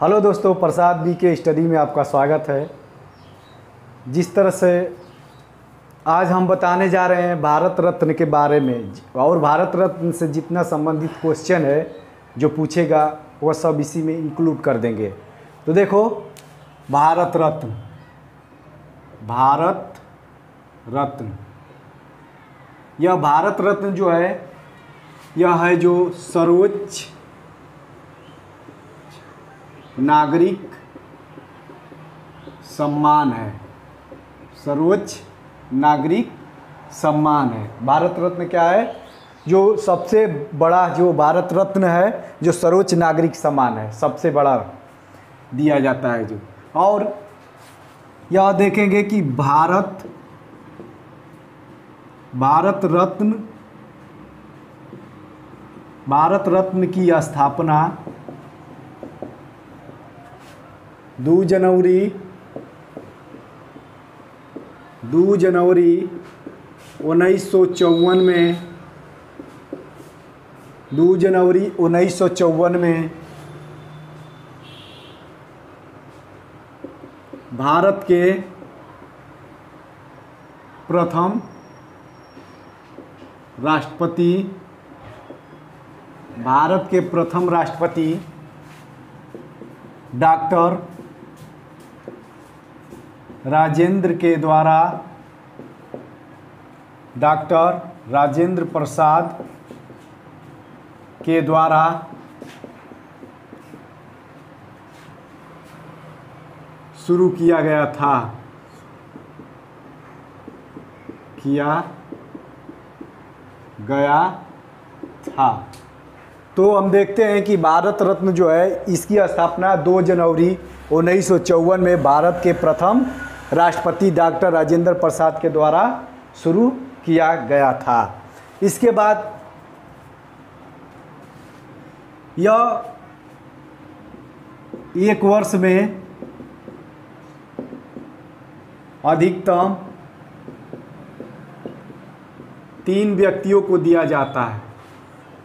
Hello दोस्तों, प्रसाद B के study में आपका स्वागत है। जिस तरह से आज हम बताने जा रहे हैं भारत रत्न के बारे में, और भारत रत्न से जितना संबंधित क्वेश्चन है जो पूछेगा वह सब इसी में इंक्लूड कर देंगे। तो देखो, भारत रत्न, भारत रत्न, यह भारत रत्न जो है यह है जो सर्वोच्च नागरिक सम्मान है, सर्वोच्च नागरिक सम्मान है। भारत रत्न क्या है? जो सबसे बड़ा जो भारत रत्न है, जो सर्वोच्च नागरिक सम्मान है, सबसे बड़ा दिया जाता है जो। और यह देखेंगे कि भारत रत्न की स्थापना 2 जनवरी 1954 में 2 जनवरी 1954 में भारत के प्रथम राष्ट्रपति डॉक्टर राजेंद्र प्रसाद के द्वारा शुरू किया गया था। तो हम देखते हैं कि भारत रत्न जो है इसकी स्थापना 2 जनवरी 1954 में भारत के प्रथम राष्ट्रपति डॉक्टर राजेंद्र प्रसाद के द्वारा शुरू किया गया था। इसके बाद यह एक वर्ष में अधिकतम 3 व्यक्तियों को दिया जाता है।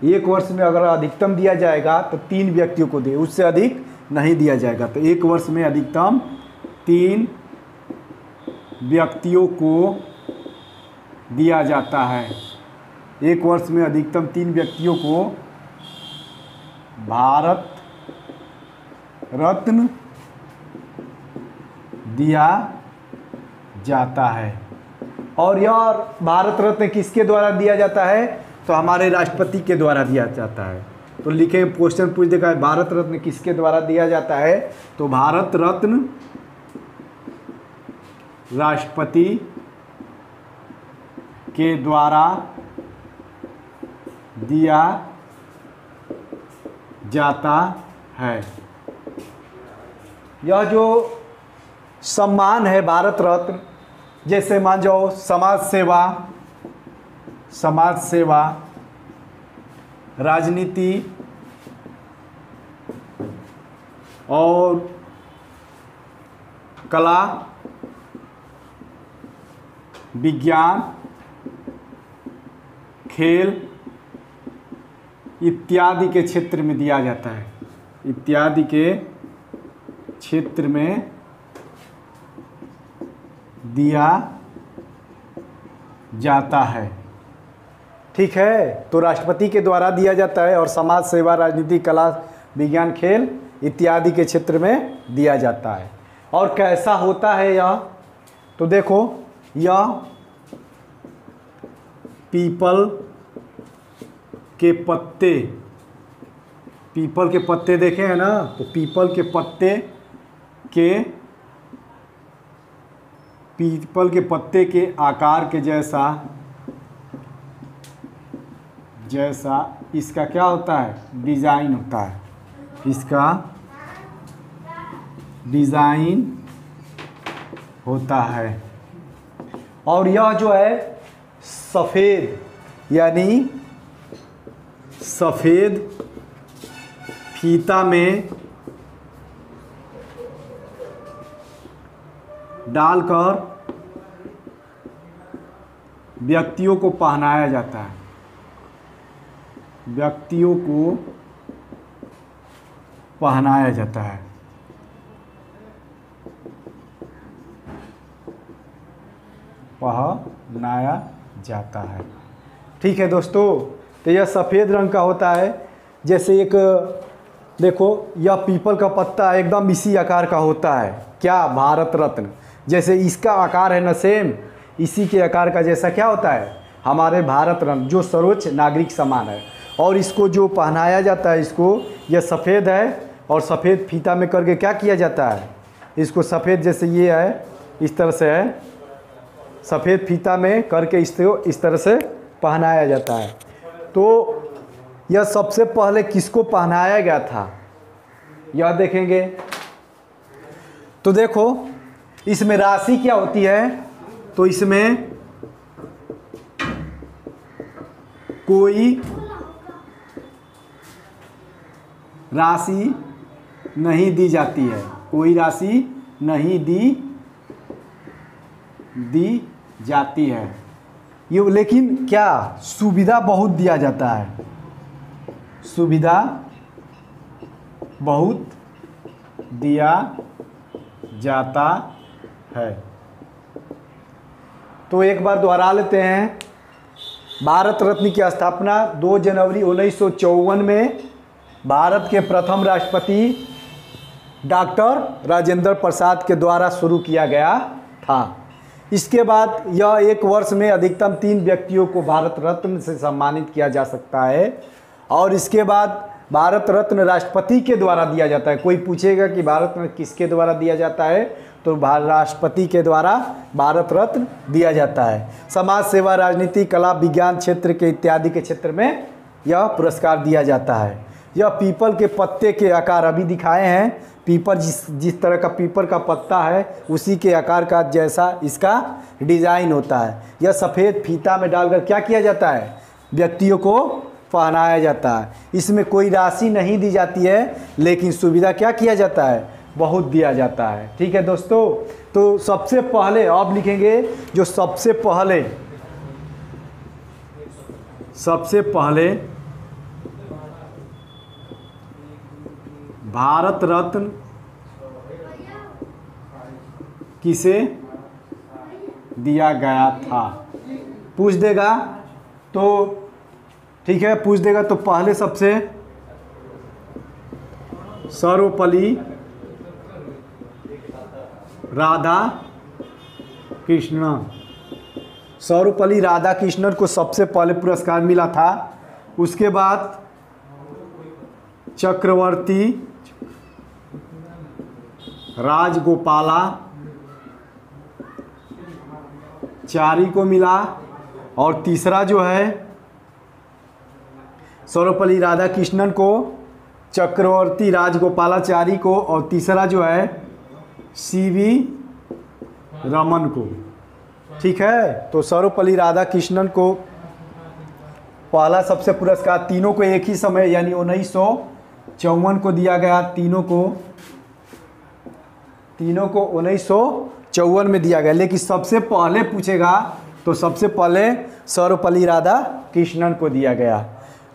एक वर्ष में अगर अधिकतम दिया जाएगा तो 3 व्यक्तियों को दे, उससे अधिक नहीं दिया जाएगा। तो एक वर्ष में अधिकतम 3 व्यक्तियों को दिया जाता है। एक वर्ष में अधिकतम 3 व्यक्तियों को भारत रत्न दिया जाता है। और यह भारत रत्न किसके द्वारा दिया जाता है? तो हमारे राष्ट्रपति के द्वारा दिया जाता है। तो लिखे क्वेश्चन पूछ देखा है, भारत रत्न किसके द्वारा दिया जाता है? तो भारत रत्न राष्ट्रपति के द्वारा दिया जाता है। यह जो सम्मान है भारत रत्न, जैसे मान जाओ समाज सेवा, राजनीति और कला, विज्ञान, खेल इत्यादि के क्षेत्र में दिया जाता है। इत्यादि के क्षेत्र में दिया जाता है। ठीक है, तो राष्ट्रपति के द्वारा दिया जाता है और समाज सेवा, राजनीति, कला, विज्ञान, खेल इत्यादि के क्षेत्र में दिया जाता है। और कैसा होता है यह? तो देखो, यह पीपल के पत्ते देखे हैं ना, तो पीपल के पत्ते के आकार के जैसा इसका क्या होता है? डिज़ाइन होता है। इसका डिज़ाइन होता है। और यह जो है सफ़ेद, यानी सफ़ेद फीता में डालकर व्यक्तियों को पहनाया जाता है। व्यक्तियों को पहनाया जाता है। पहनाया जाता है। ठीक है दोस्तों, तो यह सफ़ेद रंग का होता है। जैसे एक देखो, यह पीपल का पत्ता एकदम इसी आकार का होता है, क्या, भारत रत्न। जैसे इसका आकार है ना सेम, इसी के आकार का जैसा क्या होता है, हमारे भारत रत्न, जो सर्वोच्च नागरिक सम्मान है। और इसको जो पहनाया जाता है, इसको, यह सफ़ेद है और सफ़ेद फीता में करके क्या किया जाता है, इसको सफ़ेद जैसे ये है, इस तरह से है, सफ़ेद फीता में करके इसको इस तरह से पहनाया जाता है। तो यह सबसे पहले किसको पहनाया गया था, यह देखेंगे। तो देखो इसमें राशि क्या होती है, तो इसमें कोई राशि नहीं दी जाती है, कोई राशि नहीं दी जाती है। ये लेकिन क्या, सुविधा बहुत दिया जाता है, सुविधा बहुत दिया जाता है। तो एक बार दोहरा लेते हैं। भारत रत्न की स्थापना 2 जनवरी 1954 में भारत के प्रथम राष्ट्रपति डॉक्टर राजेंद्र प्रसाद के द्वारा शुरू किया गया था। इसके बाद यह एक वर्ष में अधिकतम 3 व्यक्तियों को भारत रत्न से सम्मानित किया जा सकता है। और इसके बाद भारत रत्न राष्ट्रपति के द्वारा दिया जाता है। कोई पूछेगा कि भारत रत्न किसके द्वारा दिया जाता है, तो राष्ट्रपति के द्वारा भारत रत्न दिया जाता है। समाज सेवा, राजनीति, कला, विज्ञान क्षेत्र के इत्यादि के क्षेत्र में यह पुरस्कार दिया जाता है। यह पीपल के पत्ते के आकार अभी दिखाए हैं, पीपल जिस तरह का पीपल का पत्ता है उसी के आकार का जैसा इसका डिज़ाइन होता है। यह सफ़ेद फीता में डालकर क्या किया जाता है, व्यक्तियों को पहनाया जाता है। इसमें कोई राशि नहीं दी जाती है, लेकिन सुविधा क्या किया जाता है, बहुत दिया जाता है। ठीक है दोस्तों, तो सबसे पहले अब लिखेंगे, जो सबसे पहले भारत रत्न किसे दिया गया था, पूछ देगा तो ठीक है, पूछ देगा तो पहले सबसे सर्वपल्ली राधा कृष्णन को सबसे पहले पुरस्कार मिला था। उसके बाद चक्रवर्ती राजगोपालाचारी को मिला। और तीसरा जो है सर्वपल्ली राधाकृष्णन को, चक्रवर्ती राजगोपालाचारी को, और तीसरा जो है सीवी रमन को। ठीक है, तो सर्वपल्ली राधाकृष्णन को पहला सबसे पुरस्कार, तीनों को एक ही समय यानी 1954 को दिया गया। तीनों को 1954 में दिया गया। लेकिन सबसे पहले पूछेगा तो सबसे पहले सर्वपल्ली राधाकृष्णन को दिया गया।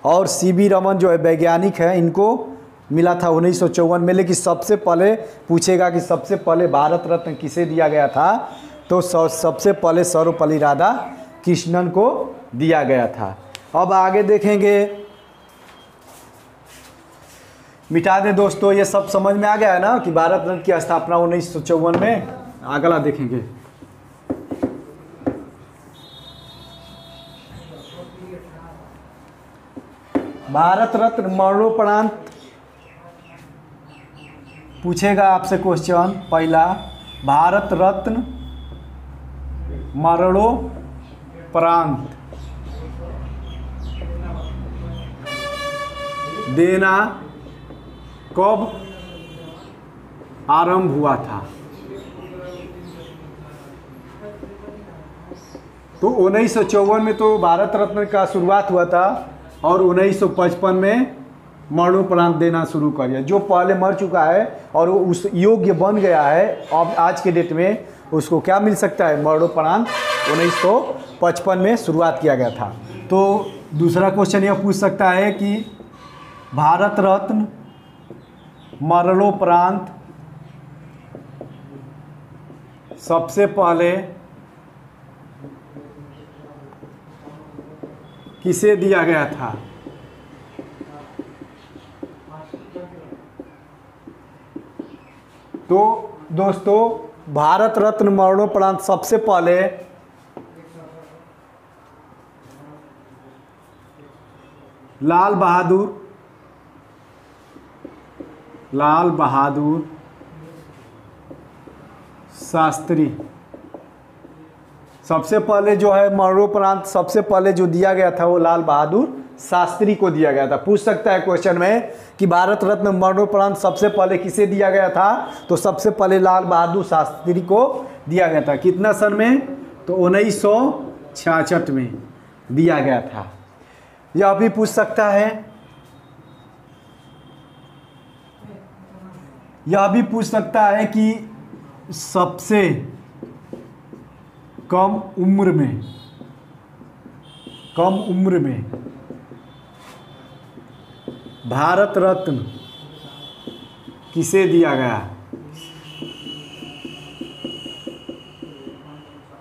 और सीवी रमन जो है वैज्ञानिक है, इनको मिला था 1954 में। लेकिन सबसे पहले पूछेगा कि सबसे पहले भारत रत्न किसे दिया गया था, तो सबसे पहले सर्वपल्ली राधाकृष्णन को दिया गया था। अब आगे देखेंगे, मिटा दें दोस्तों, ये सब समझ में आ गया है ना कि भारत रत्न की स्थापना 1954 में। अगला देखेंगे, भारत रत्न मरणोपरांत पूछेगा आपसे क्वेश्चन। पहला, भारत रत्न मरणोपरांत देना कब आरंभ हुआ था, तो 1954 में तो भारत रत्न का शुरुआत हुआ था और 1955 में मरणोपरांत देना शुरू कर दिया। जो पहले मर चुका है और वो उस योग्य बन गया है, अब आज के डेट में उसको क्या मिल सकता है, मरणोपरांत 1955 में शुरुआत किया गया था। तो दूसरा क्वेश्चन यह पूछ सकता है कि भारत रत्न मरणोपरांत सबसे पहले किसे दिया गया था? तो दोस्तों भारत रत्न मरणोपरांत सबसे पहले लाल बहादुर शास्त्री, सबसे पहले जो है मरणोपरांत सबसे पहले जो दिया गया था वो लाल बहादुर शास्त्री को दिया गया था। पूछ सकता है क्वेश्चन में कि भारत रत्न मरणोपरांत सबसे पहले किसे दिया गया था? तो सबसे पहले लाल बहादुर शास्त्री को दिया गया था। कितना सन में? तो 1966 में दिया गया था। यह भी पूछ सकता है, यह भी पूछ सकता है कि सबसे कम उम्र में भारत रत्न किसे दिया गया?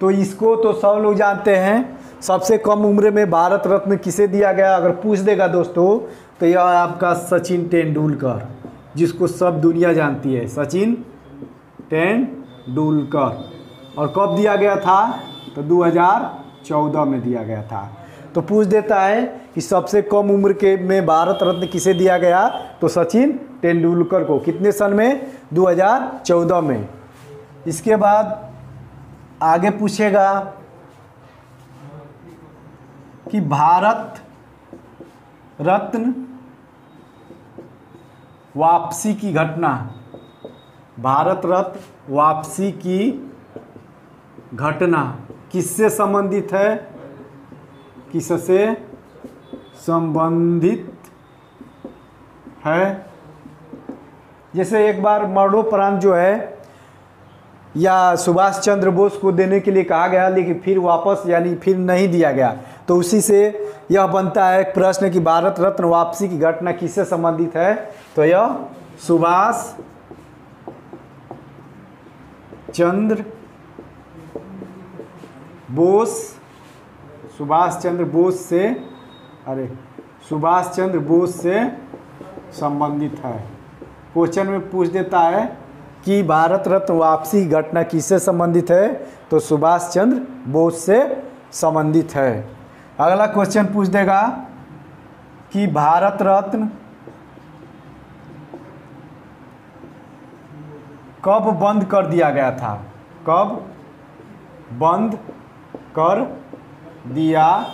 तो इसको तो सब लोग जानते हैं, सबसे कम उम्र में भारत रत्न किसे दिया गया अगर पूछ देगा दोस्तों तो यह आपका सचिन तेंदुलकर, जिसको सब दुनिया जानती है, सचिन तेंदुलकर। और कब दिया गया था? तो 2014 में दिया गया था। तो पूछ देता है कि सबसे कम उम्र के में भारत रत्न किसे दिया गया? तो सचिन तेंदुलकर को। कितने सन में? 2014 में। इसके बाद आगे पूछेगा कि भारत रत्न वापसी की घटना, भारत रत्न वापसी की घटना किससे संबंधित है? किससे संबंधित है? जैसे एक बार मरणोपरांत जो है या सुभाष चंद्र बोस को देने के लिए कहा गया, लेकिन फिर वापस यानी फिर नहीं दिया गया, तो उसी से यह बनता है एक प्रश्न कि भारत रत्न वापसी की घटना किससे संबंधित है? तो यह सुभाष चंद्र बोस से संबंधित है। क्वेश्चन में पूछ देता है कि भारत रत्न वापसी घटना किससे संबंधित है? तो सुभाष चंद्र बोस से संबंधित है। अगला क्वेश्चन पूछ देगा कि भारत रत्न कब बंद कर दिया गया था? कब बंद कर दिया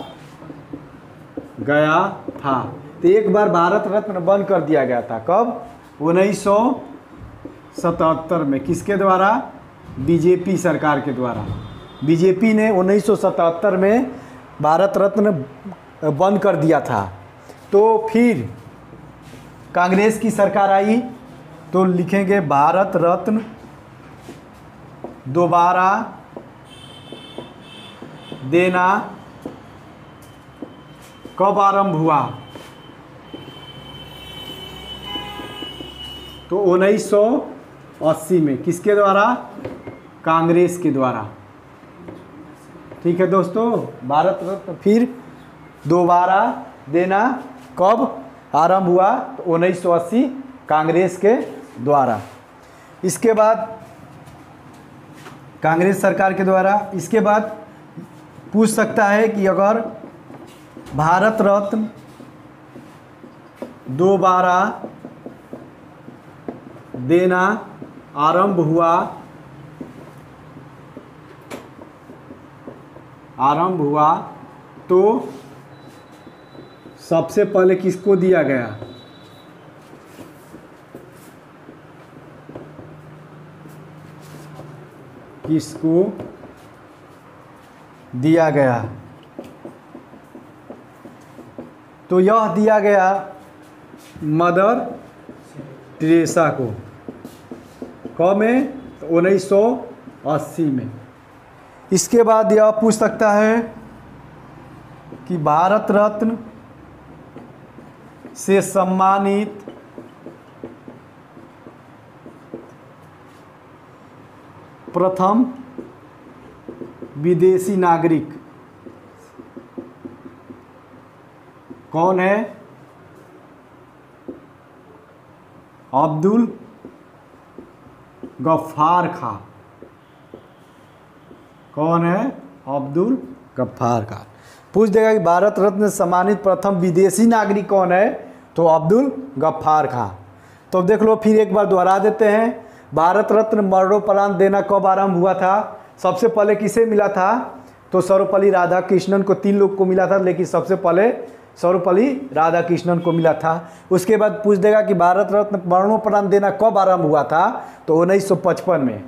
गया था? तो एक बार भारत रत्न बंद कर दिया गया था। कब? 1977 में। किसके द्वारा? बीजेपी सरकार के द्वारा। बीजेपी ने 1977 में भारत रत्न बंद कर दिया था। तो फिर कांग्रेस की सरकार आई तो लिखेंगे भारत रत्न दोबारा देना कब आरंभ हुआ? तो 1980 में। किसके द्वारा? कांग्रेस के द्वारा। ठीक है दोस्तों, भारत रत्न फिर दोबारा देना कब आरंभ हुआ? तो 1980 कांग्रेस के द्वारा। इसके बाद कांग्रेस सरकार के द्वारा। इसके बाद पूछ सकता है कि अगर भारत रत्न दोबारा देना आरंभ हुआ तो सबसे पहले किसको दिया गया? किसको दिया गया? तो यह दिया गया मदर टेरेसा को। कब में? तो 1980 में। इसके बाद यह पूछ सकता है कि भारत रत्न से सम्मानित प्रथम विदेशी नागरिक कौन है? अब्दुल गफ्फार खान। कौन है? अब्दुल गफ्फार खान। पूछ देगा कि भारत रत्न से सम्मानित प्रथम विदेशी नागरिक कौन है? तो अब्दुल गफ्फार खान। तो देख लो, फिर एक बार दोहरा देते हैं। भारत रत्न मरणोपरांत देना कब आरंभ हुआ था? सबसे पहले किसे मिला था? तो सर्वपल्ली राधाकृष्णन को। 3 लोग को मिला था, लेकिन सबसे पहले सर्वपल्ली राधाकृष्णन को मिला था। उसके बाद पूछ देगा कि भारत रत्न मरणोपरांत देना कब आरंभ हुआ था? तो 1955 में।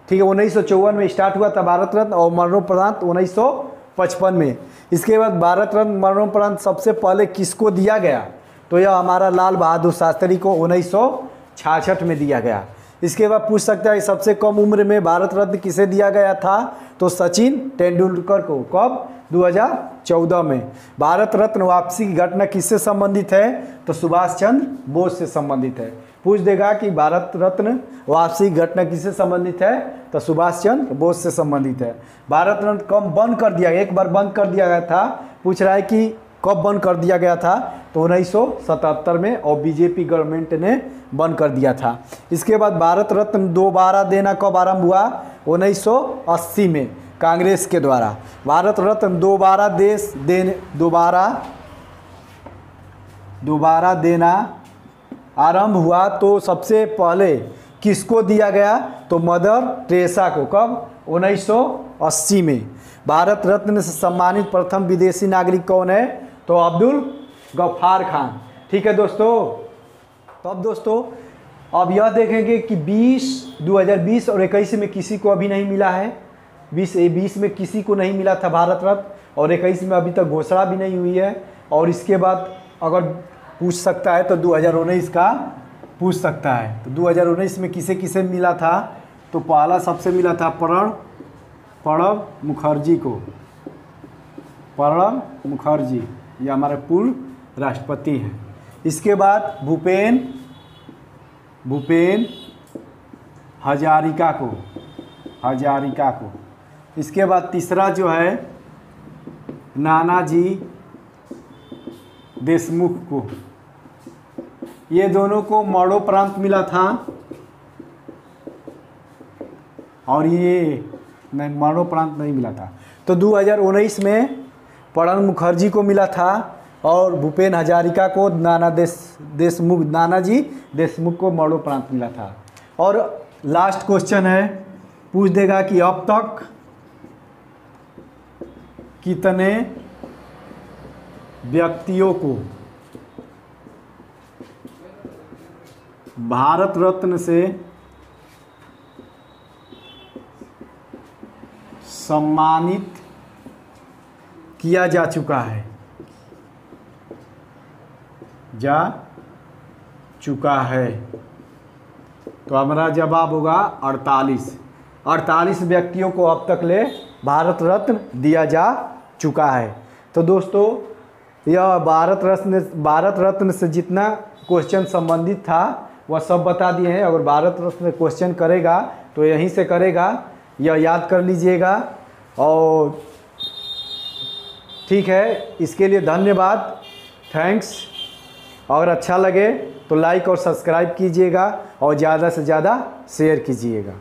ठीक है, 1954 में स्टार्ट हुआ था भारत रत्न और मरणोपरांत 1955 में। इसके बाद भारत रत्न मरणोपरांत सबसे पहले किसको दिया गया? तो यह हमारा लाल बहादुर शास्त्री को 1966 में दिया गया। इसके बाद पूछ सकता है सबसे कम उम्र में भारत रत्न किसे दिया गया था? तो सचिन तेंदुलकर को। कब? 2014 में। भारत रत्न वापसी की घटना किससे संबंधित है? तो सुभाष चंद्र बोस से संबंधित है। पूछ देगा कि भारत रत्न वापसी की घटना किससे संबंधित है? तो सुभाष चंद्र बोस से संबंधित है। भारत रत्न कब बंद कर दिया गया? एक बार बंद कर दिया गया था। पूछ रहा है कि कब बंद कर दिया गया था? तो 1977 में, और बीजेपी गवर्नमेंट ने बंद कर दिया था। इसके बाद भारत रत्न दोबारा देना कब आरंभ हुआ? 1980 में, कांग्रेस के द्वारा। भारत रत्न दोबारा देना आरंभ हुआ तो सबसे पहले किसको दिया गया? तो मदर टेरेसा को। कब? 1980 में। भारत रत्न से सम्मानित प्रथम विदेशी नागरिक कौन है? तो अब्दुल गफ्फार खान। ठीक है दोस्तों। तो अब दोस्तों, अब यह देखेंगे कि 2020 और 21 में किसी को अभी नहीं मिला है। 20 में किसी को नहीं मिला था भारत रत्न, और 21 में अभी तक घोषणा भी नहीं हुई है। और इसके बाद अगर पूछ सकता है तो 2019 का पूछ सकता है। तो 2019 में किसे किसे मिला था? तो पहला सबसे मिला था प्रणब मुखर्जी को। प्रणब मुखर्जी, ये हमारे पूर्व राष्ट्रपति हैं। इसके बाद भूपेन हजारिका को। इसके बाद तीसरा जो है नानाजी देशमुख को। ये दोनों को मरणोपरांत मिला था, और ये नहीं, मरणोपरांत नहीं मिला था। तो 2019 में प्रणब मुखर्जी को मिला था, और भूपेन हजारिका को नानाजी देशमुख को मरणोपरांत मिला था। और लास्ट क्वेश्चन है, पूछ देगा कि अब तक कितने व्यक्तियों को भारत रत्न से सम्मानित किया जा चुका है? तो हमारा जवाब होगा 48 व्यक्तियों को अब तक ले भारत रत्न दिया जा चुका है। तो दोस्तों, यह भारत रत्न से जितना क्वेश्चन संबंधित था वह सब बता दिए हैं। अगर भारत रत्न क्वेश्चन करेगा तो यहीं से करेगा, यह याद कर लीजिएगा। और ठीक है, इसके लिए धन्यवाद, थैंक्स। अगर अच्छा लगे तो लाइक और सब्सक्राइब कीजिएगा, और ज़्यादा से ज़्यादा शेयर कीजिएगा।